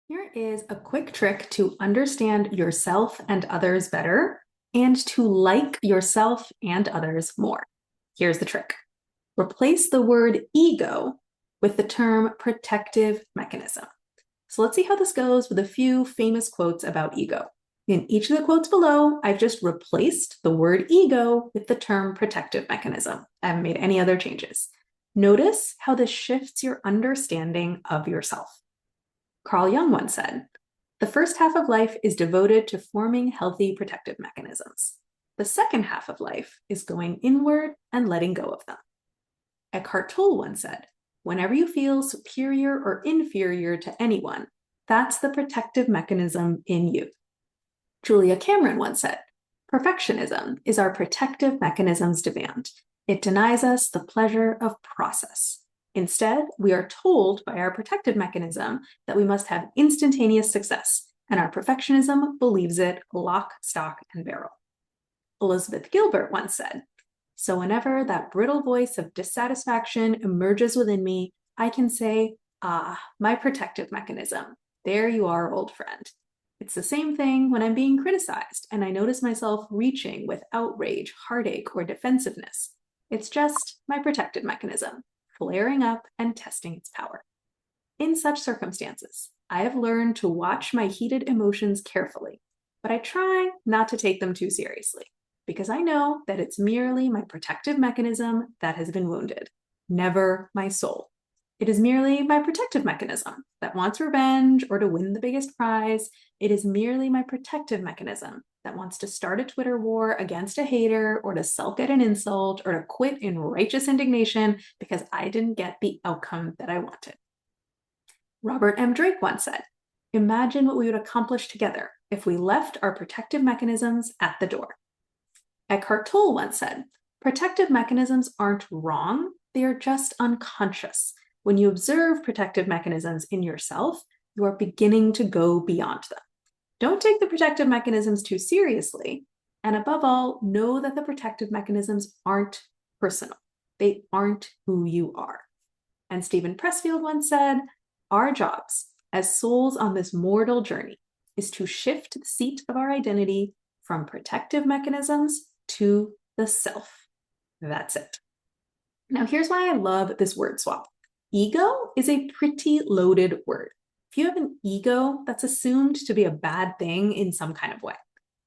Here is a quick trick to understand yourself and others better and to like yourself and others more. Here's the trick. Replace the word ego with the term protective mechanism. So let's see how this goes with a few famous quotes about ego. In each of the quotes below, I've just replaced the word ego with the term protective mechanism. I haven't made any other changes. Notice how this shifts your understanding of yourself. Carl Jung once said, "The first half of life is devoted to forming healthy protective mechanisms. The second half of life is going inward and letting go of them." Eckhart Tolle once said, "Whenever you feel superior or inferior to anyone, that's the protective mechanism in you." Julia Cameron once said, "Perfectionism is our protective mechanism's demand. It denies us the pleasure of process. Instead, we are told by our protective mechanism that we must have instantaneous success, and our perfectionism believes it lock, stock, and barrel." Elizabeth Gilbert once said, "So whenever that brittle voice of dissatisfaction emerges within me, I can say, ah, my protective mechanism. There you are, old friend." It's the same thing when I'm being criticized and I notice myself reaching with outrage, heartache, or defensiveness. It's just my protective mechanism, flaring up and testing its power. In such circumstances, I have learned to watch my heated emotions carefully, but I try not to take them too seriously because I know that it's merely my protective mechanism that has been wounded, never my soul. It is merely my protective mechanism that wants revenge or to win the biggest prize. It is merely my protective mechanism that wants to start a Twitter war against a hater or to sulk at an insult or to quit in righteous indignation because I didn't get the outcome that I wanted. Robert M. Drake once said, "Imagine what we would accomplish together if we left our protective mechanisms at the door." Eckhart Tolle once said, "Protective mechanisms aren't wrong, they are just unconscious. When you observe protective mechanisms in yourself, you are beginning to go beyond them. Don't take the protective mechanisms too seriously, and above all, know that the protective mechanisms aren't personal. They aren't who you are." And Stephen Pressfield once said, "Our jobs as souls on this mortal journey is to shift the seat of our identity from protective mechanisms to the self." That's it. Now, here's why I love this word swap. Ego is a pretty loaded word. If you have an ego, that's assumed to be a bad thing in some kind of way.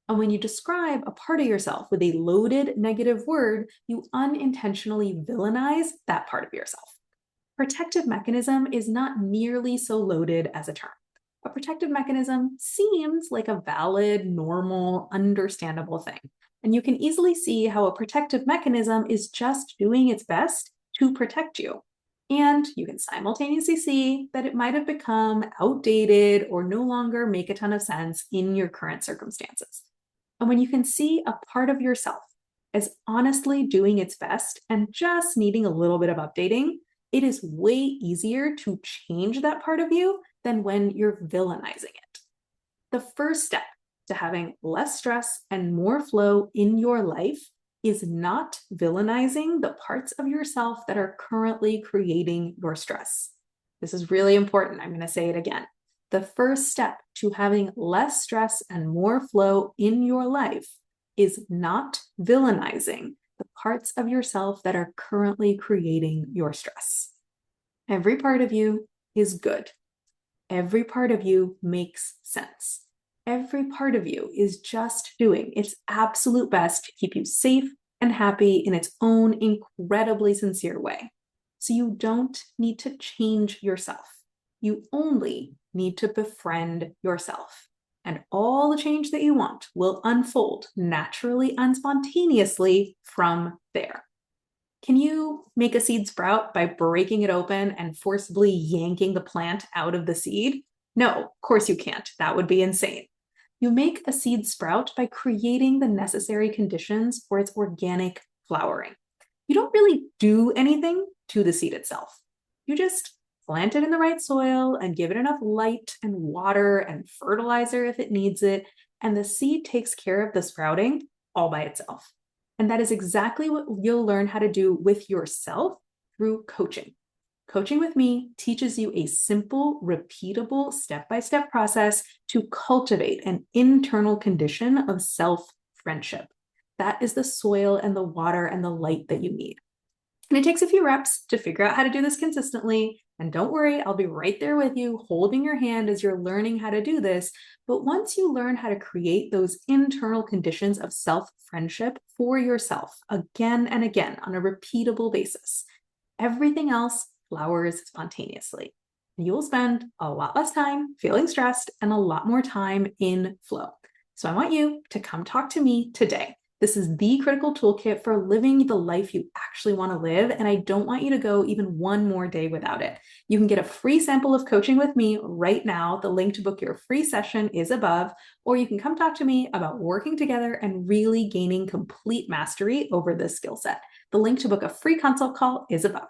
And when you describe a part of yourself with a loaded negative word, you unintentionally villainize that part of yourself. Protective mechanism is not nearly so loaded as a term. A protective mechanism seems like a valid, normal, understandable thing. And you can easily see how a protective mechanism is just doing its best to protect you. And you can simultaneously see that it might have become outdated or no longer make a ton of sense in your current circumstances. And when you can see a part of yourself as honestly doing its best and just needing a little bit of updating, it is way easier to change that part of you than when you're villainizing it. The first step to having less stress and more flow in your life is not villainizing the parts of yourself that are currently creating your stress. This is really important. I'm going to say it again. The first step to having less stress and more flow in your life is not villainizing the parts of yourself that are currently creating your stress. Every part of you is good. Every part of you makes sense. Every part of you is just doing its absolute best to keep you safe and happy in its own incredibly sincere way. So you don't need to change yourself. You only need to befriend yourself. And all the change that you want will unfold naturally and spontaneously from there. Can you make a seed sprout by breaking it open and forcibly yanking the plant out of the seed? No, of course you can't. That would be insane. You make a seed sprout by creating the necessary conditions for its organic flowering. You don't really do anything to the seed itself. You just plant it in the right soil and give it enough light and water and fertilizer if it needs it, and the seed takes care of the sprouting all by itself. And that is exactly what you'll learn how to do with yourself through coaching. Coaching with me teaches you a simple, repeatable, step-by-step process to cultivate an internal condition of self-friendship. That is the soil and the water and the light that you need. And it takes a few reps to figure out how to do this consistently. And don't worry, I'll be right there with you, holding your hand as you're learning how to do this. But once you learn how to create those internal conditions of self-friendship for yourself again and again on a repeatable basis, everything else flowers spontaneously. You will spend a lot less time feeling stressed and a lot more time in flow. So I want you to come talk to me today. This is the critical toolkit for living the life you actually want to live, and I don't want you to go even one more day without it. You can get a free sample of coaching with me right now. The link to book your free session is above, or you can come talk to me about working together and really gaining complete mastery over this skill set. The link to book a free consult call is above.